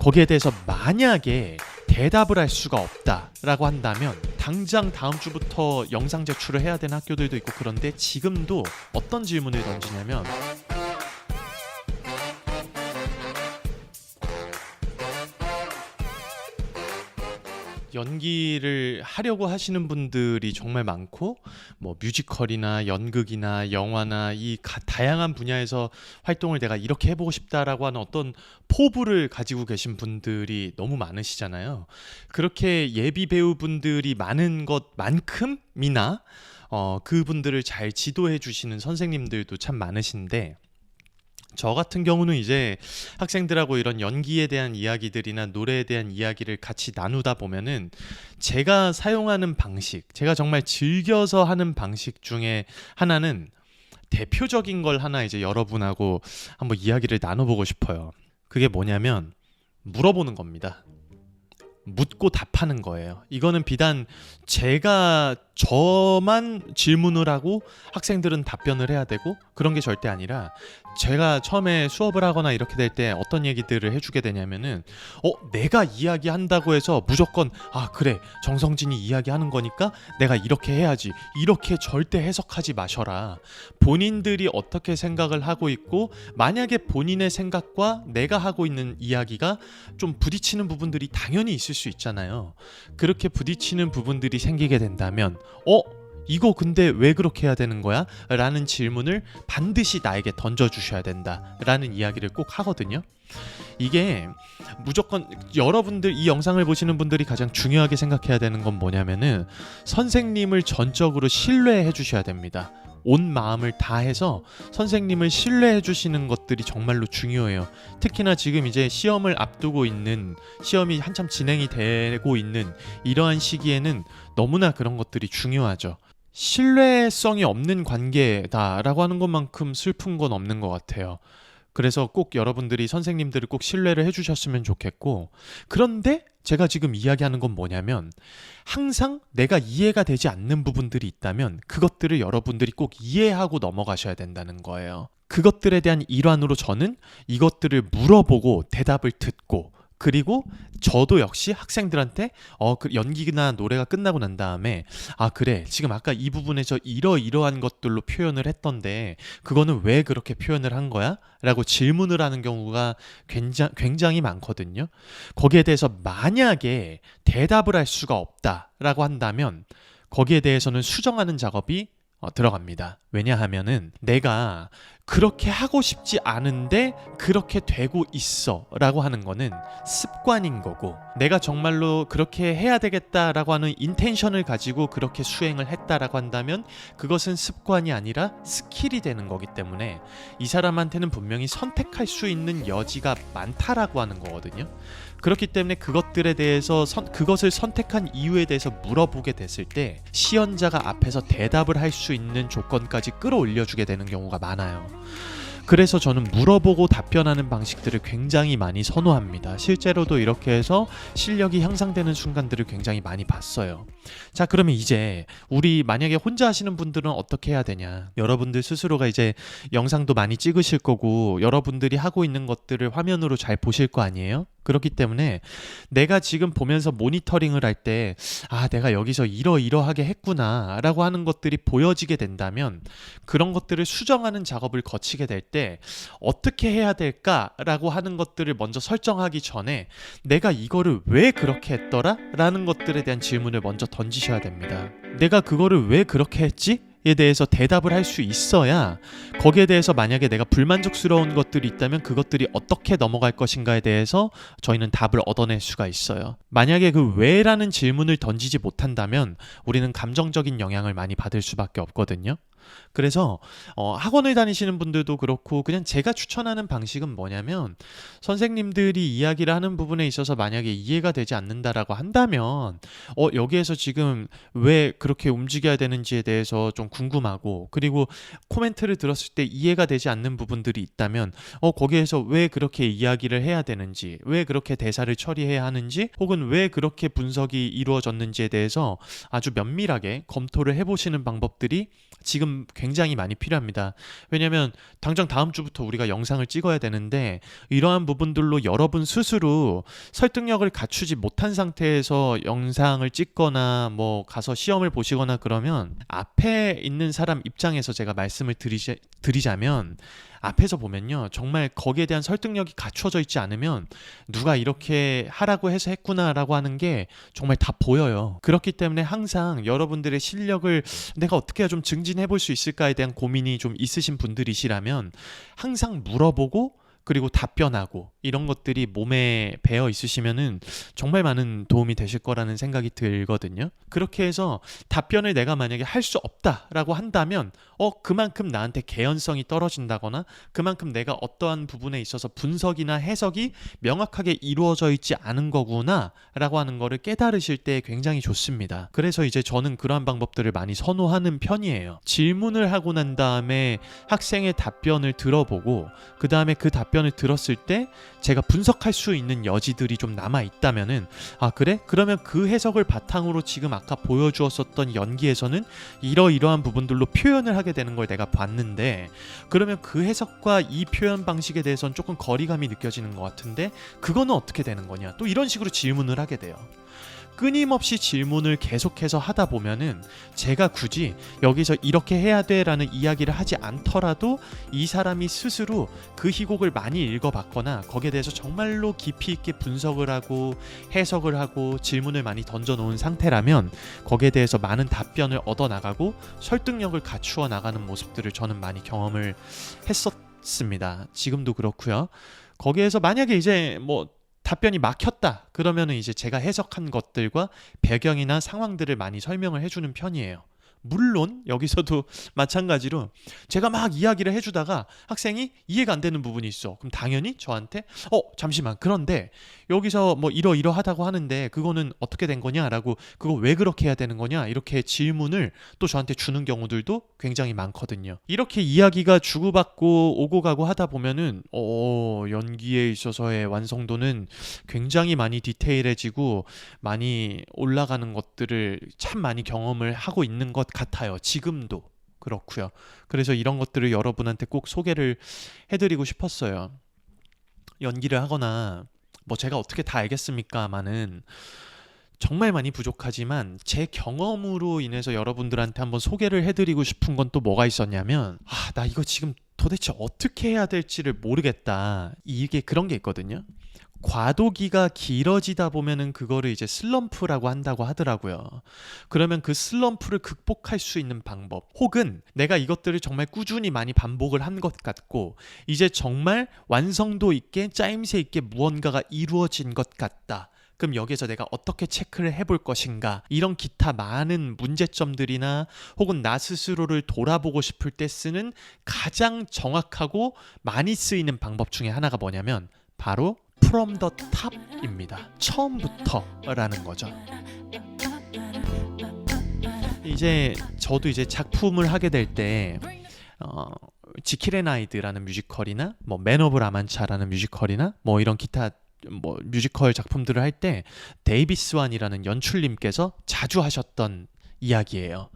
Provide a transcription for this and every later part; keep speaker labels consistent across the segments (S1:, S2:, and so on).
S1: 거기에 대해서 만약에 대답을 할 수가 없다라고 한다면 당장 다음 주부터 영상 제출을 해야 되는 학교들도 있고, 그런데 지금도 어떤 질문을 던지냐면 연기를 하려고 하시는 분들이 정말 많고, 뭐 뮤지컬이나 연극이나 영화나 이 다양한 분야에서 활동을 내가 이렇게 해보고 싶다라고 하는 어떤 포부를 가지고 계신 분들이 너무 많으시잖아요. 그렇게 예비 배우분들이 많은 것만큼이나 그분들을 잘 지도해 주시는 선생님들도 참 많으신데, 저 같은 경우는 이제 학생들하고 이런 연기에 대한 이야기들이나 노래에 대한 이야기를 같이 나누다 보면은 제가 사용하는 방식, 제가 정말 즐겨서 하는 방식 중에 하나는, 대표적인 걸 하나 이제 여러분하고 한번 이야기를 나눠보고 싶어요. 그게 뭐냐면 물어보는 겁니다. 묻고 답하는 거예요. 이거는 비단 제가 저만 질문을 하고 학생들은 답변을 해야 되고 그런 게 절대 아니라, 제가 처음에 수업을 하거나 이렇게 될 때 어떤 얘기들을 해주게 되냐면은 내가 이야기한다고 해서 무조건 그래 정성진이 이야기하는 거니까 내가 이렇게 해야지, 이렇게 절대 해석하지 마셔라. 본인들이 어떻게 생각을 하고 있고, 만약에 본인의 생각과 내가 하고 있는 이야기가 좀 부딪히는 부분들이 당연히 있을 수 있잖아요. 그렇게 부딪히는 부분들이 생기게 된다면 이거 근데 왜 그렇게 해야 되는 거야? 라는 질문을 반드시 나에게 던져주셔야 된다 라는 이야기를 꼭 하거든요. 이게 무조건 여러분들, 이 영상을 보시는 분들이 가장 중요하게 생각해야 되는 건 뭐냐면은, 선생님을 전적으로 신뢰해 주셔야 됩니다. 온 마음을 다해서 선생님을 신뢰해 주시는 것들이 정말로 중요해요. 특히나 지금 이제 시험을 앞두고 있는, 시험이 한참 진행이 되고 있는 이러한 시기에는 너무나 그런 것들이 중요하죠. 신뢰성이 없는 관계다라고 하는 것만큼 슬픈 건 없는 것 같아요. 그래서 꼭 여러분들이 선생님들을 꼭 신뢰를 해주셨으면 좋겠고, 그런데 제가 지금 이야기하는 건 뭐냐면, 항상 내가 이해가 되지 않는 부분들이 있다면 그것들을 여러분들이 꼭 이해하고 넘어가셔야 된다는 거예요. 그것들에 대한 일환으로 저는 이것들을 물어보고 대답을 듣고, 그리고 저도 역시 학생들한테 그 연기나 노래가 끝나고 난 다음에 그래 지금 아까 이 부분에서 이러이러한 것들로 표현을 했던데 그거는 왜 그렇게 표현을 한 거야? 라고 질문을 하는 경우가 굉장히 많거든요. 거기에 대해서 만약에 대답을 할 수가 없다라고 한다면 거기에 대해서는 수정하는 작업이 들어갑니다. 왜냐하면은 내가 그렇게 하고 싶지 않은데 그렇게 되고 있어 라고 하는 거는 습관인 거고, 내가 정말로 그렇게 해야 되겠다라고 하는 인텐션을 가지고 그렇게 수행을 했다라고 한다면 그것은 습관이 아니라 스킬이 되는 거기 때문에 이 사람한테는 분명히 선택할 수 있는 여지가 많다라고 하는 거거든요. 그렇기 때문에 그것들에 대해서 그것을 선택한 이유에 대해서 물어보게 됐을 때 시연자가 앞에서 대답을 할 수 있는 조건까지 끌어올려주게 되는 경우가 많아요. 그래서 저는 물어보고 답변하는 방식들을 굉장히 많이 선호합니다. 실제로도 이렇게 해서 실력이 향상되는 순간들을 굉장히 많이 봤어요. 자, 그러면 이제 우리 만약에 혼자 하시는 분들은 어떻게 해야 되냐? 여러분들 스스로가 이제 영상도 많이 찍으실 거고 여러분들이 하고 있는 것들을 화면으로 잘 보실 거 아니에요? 그렇기 때문에 내가 지금 보면서 모니터링을 할 때 내가 여기서 이러이러하게 했구나 라고 하는 것들이 보여지게 된다면, 그런 것들을 수정하는 작업을 거치게 될 때 어떻게 해야 될까라고 하는 것들을 먼저 설정하기 전에 내가 이거를 왜 그렇게 했더라? 라는 것들에 대한 질문을 먼저 던지셔야 됩니다. 내가 그거를 왜 그렇게 했지? 에 대해서 대답을 할 수 있어야 거기에 대해서 만약에 내가 불만족스러운 것들이 있다면 그것들이 어떻게 넘어갈 것인가에 대해서 저희는 답을 얻어낼 수가 있어요. 만약에 그 왜라는 질문을 던지지 못한다면 우리는 감정적인 영향을 많이 받을 수밖에 없거든요. 그래서 학원을 다니시는 분들도 그렇고, 그냥 제가 추천하는 방식은 뭐냐면, 선생님들이 이야기를 하는 부분에 있어서 만약에 이해가 되지 않는다라고 한다면 여기에서 지금 왜 그렇게 움직여야 되는지에 대해서 좀 궁금하고, 그리고 코멘트를 들었을 때 이해가 되지 않는 부분들이 있다면 거기에서 왜 그렇게 이야기를 해야 되는지, 왜 그렇게 대사를 처리해야 하는지, 혹은 왜 그렇게 분석이 이루어졌는지에 대해서 아주 면밀하게 검토를 해보시는 방법들이 지금 굉장히 많이 필요합니다. 왜냐면 당장 다음 주부터 우리가 영상을 찍어야 되는데 이러한 부분들로 여러분 스스로 설득력을 갖추지 못한 상태에서 영상을 찍거나 뭐 가서 시험을 보시거나 그러면 앞에 있는 사람 입장에서 제가 말씀을 드리자면 앞에서 보면요, 정말 거기에 대한 설득력이 갖춰져 있지 않으면 누가 이렇게 하라고 해서 했구나라고 하는 게 정말 다 보여요. 그렇기 때문에 항상 여러분들의 실력을 내가 어떻게 해야 좀 증진해 볼 수 있을까에 대한 고민이 좀 있으신 분들이시라면 항상 물어보고 그리고 답변하고 이런 것들이 몸에 배어 있으시면은 정말 많은 도움이 되실 거라는 생각이 들거든요. 그렇게 해서 답변을 내가 만약에 할 수 없다라고 한다면 그만큼 나한테 개연성이 떨어진다거나 그만큼 내가 어떠한 부분에 있어서 분석이나 해석이 명확하게 이루어져 있지 않은 거구나 라고 하는 거를 깨달으실 때 굉장히 좋습니다. 그래서 이제 저는 그러한 방법들을 많이 선호하는 편이에요. 질문을 하고 난 다음에 학생의 답변을 들어보고 그 다음에 그 답변을 들었을 때 제가 분석할 수 있는 여지들이 좀 남아 있다면은 그래? 그러면 그 해석을 바탕으로 지금 아까 보여주었었던 연기에서는 이러이러한 부분들로 표현을 하게 되는 걸 내가 봤는데 그러면 그 해석과 이 표현 방식에 대해서는 조금 거리감이 느껴지는 것 같은데 그거는 어떻게 되는 거냐? 또 이런 식으로 질문을 하게 돼요. 끊임없이 질문을 계속해서 하다 보면은 제가 굳이 여기서 이렇게 해야 돼 라는 이야기를 하지 않더라도 이 사람이 스스로 그 희곡을 많이 읽어봤거나 거기에 대해서 정말로 깊이 있게 분석을 하고 해석을 하고 질문을 많이 던져놓은 상태라면 거기에 대해서 많은 답변을 얻어나가고 설득력을 갖추어 나가는 모습들을 저는 많이 경험을 했었습니다. 지금도 그렇고요. 거기에서 만약에 이제 뭐 답변이 막혔다 그러면은 이제 제가 해석한 것들과 배경이나 상황들을 많이 설명을 해주는 편이에요. 물론 여기서도 마찬가지로 제가 막 이야기를 해주다가 학생이 이해가 안 되는 부분이 있어. 그럼 당연히 저한테 잠시만, 그런데 여기서 뭐 이러이러하다고 하는데 그거는 어떻게 된 거냐라고, 그거 왜 그렇게 해야 되는 거냐, 이렇게 질문을 또 저한테 주는 경우들도 굉장히 많거든요. 이렇게 이야기가 주고받고 오고 가고 하다 보면은 연기에 있어서의 완성도는 굉장히 많이 디테일해지고 많이 올라가는 것들을 참 많이 경험을 하고 있는 것 같아요. 지금도 그렇고요. 그래서 이런 것들을 여러분한테 꼭 소개를 해드리고 싶었어요. 연기를 하거나 뭐 제가 어떻게 다 알겠습니까마는 정말 많이 부족하지만 제 경험으로 인해서 여러분들한테 한번 소개를 해드리고 싶은 건 또 뭐가 있었냐면 나 이거 지금 도대체 어떻게 해야 될지를 모르겠다, 이게 그런 게 있거든요. 과도기가 길어지다 보면은 그거를 이제 슬럼프라고 한다고 하더라고요. 그러면 그 슬럼프를 극복할 수 있는 방법, 혹은 내가 이것들을 정말 꾸준히 많이 반복을 한 것 같고 이제 정말 완성도 있게 짜임새 있게 무언가가 이루어진 것 같다. 그럼 여기에서 내가 어떻게 체크를 해볼 것인가, 이런 기타 많은 문제점들이나 혹은 나 스스로를 돌아보고 싶을 때 쓰는 가장 정확하고 많이 쓰이는 방법 중에 하나가 뭐냐면 바로 From the top입니다. 처음부터라는 거죠. 이제 저도 이제 작품을 하게 될 때 지킬 앤 하이드라는 뮤지컬이나 뭐 맨 오브 라만차라는 뮤지컬이나 뭐 이런 기타 뭐 뮤지컬 작품들을 할 때 데이비 스완이라는 연출님께서 자주 하셨던 이야기예요.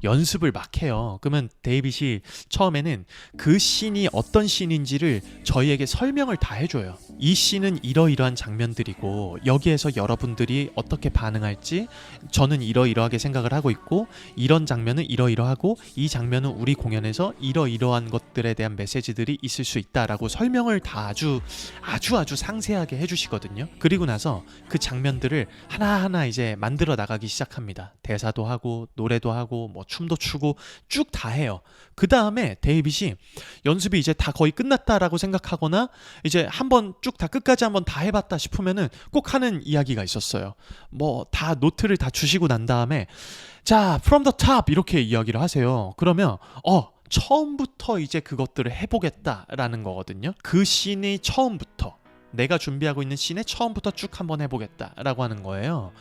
S1: 연습을 막 해요. 그러면 데이빗이 처음에는 그 씬이 어떤 씬인지를 저희에게 설명을 다 해줘요. 이 씬은 이러이러한 장면들이고 여기에서 여러분들이 어떻게 반응할지 저는 이러이러하게 생각을 하고 있고 이런 장면은 이러이러하고 이 장면은 우리 공연에서 이러이러한 것들에 대한 메시지들이 있을 수 있다라고 설명을 다 아주 상세하게 해주시거든요. 그리고 나서 그 장면들을 하나하나 이제 만들어 나가기 시작합니다. 대사도 하고 노래도 하고 뭐 춤도 추고 쭉 다 해요. 그 다음에 데이빗이 연습이 이제 다 거의 끝났다라고 생각하거나 이제 한번 쭉 다 끝까지 한번 다 해봤다 싶으면은 꼭 하는 이야기가 있었어요. 뭐 다 노트를 다 주시고 난 다음에 자, from the top 이렇게 이야기를 하세요. 그러면 처음부터 이제 그것들을 해보겠다라는 거거든요. 그 씬이 처음부터 내가 준비하고 있는 씬에 처음부터 쭉 한번 해보겠다라고 하는 거예요.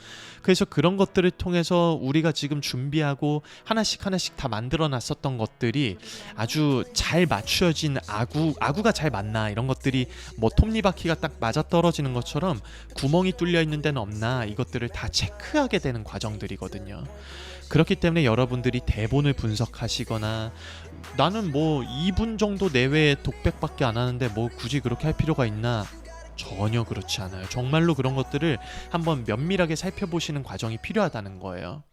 S1: 그래서 그런 것들을 통해서 우리가 지금 준비하고 하나씩 하나씩 다 만들어 놨었던 것들이 아주 잘 맞추어진 아구가 잘 맞나, 이런 것들이 뭐 톱니바퀴가 딱 맞아 떨어지는 것처럼 구멍이 뚫려 있는 데는 없나, 이것들을 다 체크하게 되는 과정들이거든요. 그렇기 때문에 여러분들이 대본을 분석하시거나, 나는 뭐 2분 정도 내외에 독백밖에 안 하는데 뭐 굳이 그렇게 할 필요가 있나, 전혀 그렇지 않아요. 정말로 그런 것들을 한번 면밀하게 살펴보시는 과정이 필요하다는 거예요.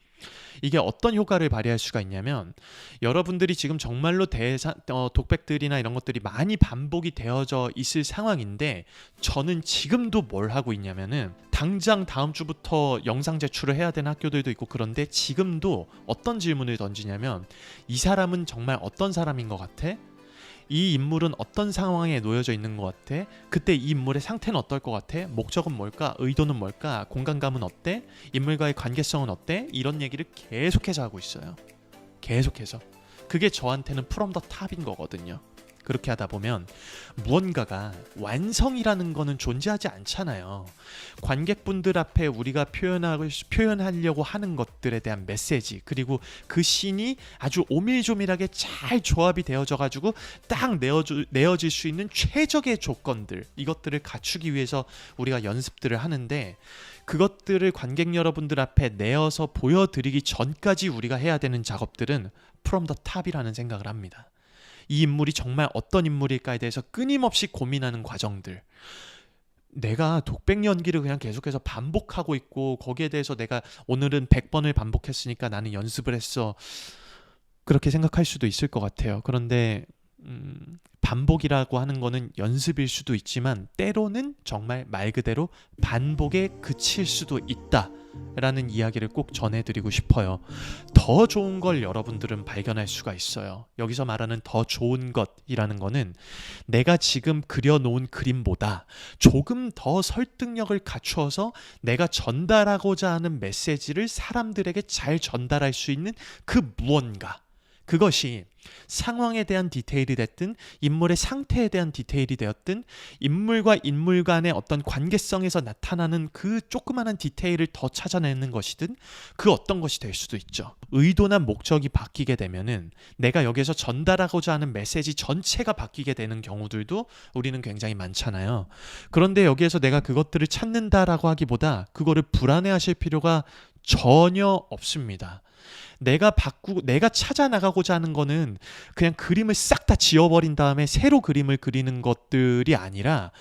S1: 이게 어떤 효과를 발휘할 수가 있냐면, 여러분들이 지금 정말로 독백들이나 이런 것들이 많이 반복이 되어져 있을 상황인데, 저는 지금도 뭘 하고 있냐면은, 당장 다음 주부터 영상 제출을 해야 되는 학교들도 있고, 그런데 지금도 어떤 질문을 던지냐면, 이 사람은 정말 어떤 사람인 것 같아? 이 인물은 어떤 상황에 놓여져 있는 것 같아? 그때 이 인물의 상태는 어떨 것 같아? 목적은 뭘까? 의도는 뭘까? 공간감은 어때? 인물과의 관계성은 어때? 이런 얘기를 계속해서 하고 있어요. 계속해서. 그게 저한테는 프롬 더 탑인 거거든요. 그렇게 하다 보면 무언가가 완성이라는 거는 존재하지 않잖아요. 관객분들 앞에 우리가 표현하려고 하는 것들에 대한 메시지, 그리고 그 씬이 아주 오밀조밀하게 잘 조합이 되어져 가지고 딱 내어질 수 있는 최적의 조건들, 이것들을 갖추기 위해서 우리가 연습들을 하는데, 그것들을 관객 여러분들 앞에 내어서 보여드리기 전까지 우리가 해야 되는 작업들은 프롬 더 탑이라는 생각을 합니다. 이 인물이 정말 어떤 인물일까에 대해서 끊임없이 고민하는 과정들. 내가 독백 연기를 그냥 계속해서 반복하고 있고, 거기에 대해서 내가 오늘은 100번을 반복했으니까 나는 연습을 했어, 그렇게 생각할 수도 있을 것 같아요. 그런데 반복이라고 하는 거는 연습일 수도 있지만, 때로는 정말 말 그대로 반복에 그칠 수도 있다 라는 이야기를 꼭 전해드리고 싶어요. 더 좋은 걸 여러분들은 발견할 수가 있어요. 여기서 말하는 더 좋은 것이라는 거는, 내가 지금 그려놓은 그림보다 조금 더 설득력을 갖추어서 내가 전달하고자 하는 메시지를 사람들에게 잘 전달할 수 있는 그 무언가, 그것이 상황에 대한 디테일이 됐든, 인물의 상태에 대한 디테일이 되었든, 인물과 인물 간의 어떤 관계성에서 나타나는 그 조그마한 디테일을 더 찾아내는 것이든, 그 어떤 것이 될 수도 있죠. 의도나 목적이 바뀌게 되면은 내가 여기서 전달하고자 하는 메시지 전체가 바뀌게 되는 경우들도 우리는 굉장히 많잖아요. 그런데 여기에서 내가 그것들을 찾는다라고 하기보다 그거를 불안해하실 필요가 전혀 없습니다. 내가 찾아 나가고자 하는 거는 그냥 그림을 싹 다 지워버린 다음에 새로 그림을 그리는 것들이 아니라,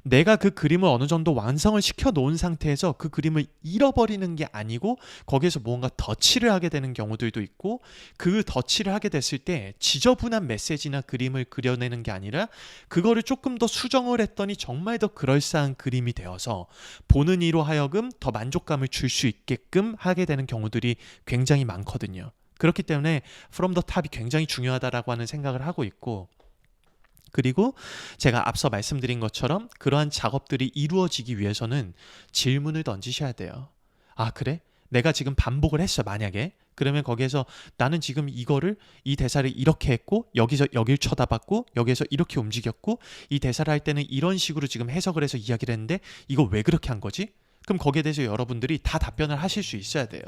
S1: 내가 그 그림을 어느 정도 완성을 시켜 놓은 상태에서 그 그림을 잃어버리는 게 아니고, 거기에서 무언가 덧칠을 하게 되는 경우들도 있고, 그 덧칠을 하게 됐을 때 지저분한 메시지나 그림을 그려내는 게 아니라, 그거를 조금 더 수정을 했더니 정말 더 그럴싸한 그림이 되어서 보는 이로 하여금 더 만족감을 줄 수 있게끔 하게 되는 경우들이 굉장히 많거든요. 그렇기 때문에 From the Top이 굉장히 중요하다라고 하는 생각을 하고 있고, 그리고 제가 앞서 말씀드린 것처럼 그러한 작업들이 이루어지기 위해서는 질문을 던지셔야 돼요. 아, 그래? 내가 지금 반복을 했어, 만약에. 그러면 거기에서 나는 지금 이 대사를 이렇게 했고, 여기서 여길 쳐다봤고, 여기에서 이렇게 움직였고, 이 대사를 할 때는 이런 식으로 지금 해석을 해서 이야기를 했는데 이거 왜 그렇게 한 거지? 그럼 거기에 대해서 여러분들이 다 답변을 하실 수 있어야 돼요.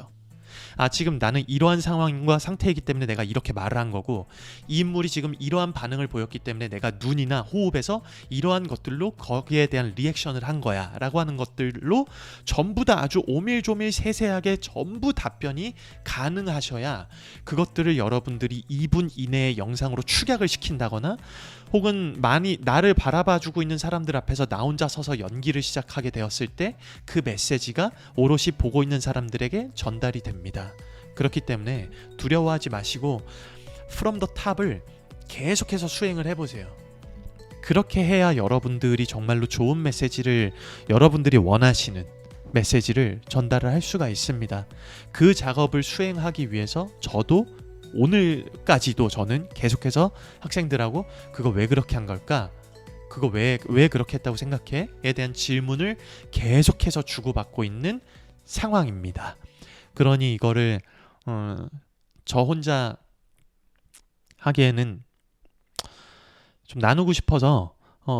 S1: 아, 지금 나는 이러한 상황과 상태이기 때문에 내가 이렇게 말을 한 거고, 이 인물이 지금 이러한 반응을 보였기 때문에 내가 눈이나 호흡에서 이러한 것들로 거기에 대한 리액션을 한 거야 라고 하는 것들로 전부 다 아주 오밀조밀 세세하게 전부 답변이 가능하셔야, 그것들을 여러분들이 2분 이내의 영상으로 축약을 시킨다거나, 혹은 많이 나를 바라봐주고 있는 사람들 앞에서 나 혼자 서서 연기를 시작하게 되었을 때 그 메시지가 오롯이 보고 있는 사람들에게 전달이 됩니다. 그렇기 때문에 두려워하지 마시고 From the Top을 계속해서 수행을 해보세요. 그렇게 해야 여러분들이 정말로 좋은 메시지를, 여러분들이 원하시는 메시지를 전달을 할 수가 있습니다. 그 작업을 수행하기 위해서 저도 오늘까지도 저는 계속해서 학생들하고 그거 왜 그렇게 한 걸까? 그거 왜 그렇게 했다고 생각해? 에 대한 질문을 계속해서 주고받고 있는 상황입니다. 그러니 이거를 저 혼자 하기에는 좀 나누고 싶어서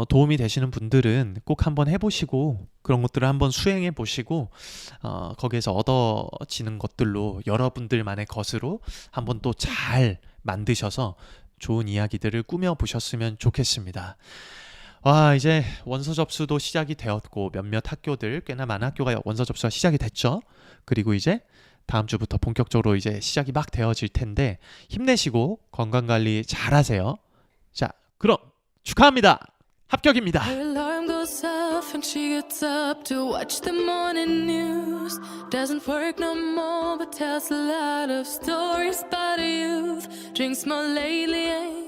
S1: 도움이 되시는 분들은 꼭 한번 해보시고 그런 것들을 한번 수행해 보시고 거기에서 얻어지는 것들로 여러분들만의 것으로 한번 또 잘 만드셔서 좋은 이야기들을 꾸며 보셨으면 좋겠습니다. 와, 이제 원서 접수도 시작이 되었고 몇몇 학교들 꽤나 많은 학교가 원서 접수가 시작이 됐죠. 그리고 이제 다음 주부터 본격적으로 이제 시작이 막 되어질 텐데 힘내시고 건강관리 잘 하세요. 자, 그럼 축하합니다. 합격입니다.
S2: Her alarm goes off and she gets up to watch the morning news. Doesn't work no more, but tells a lot of stories about her youth. Drinks more lately, ain't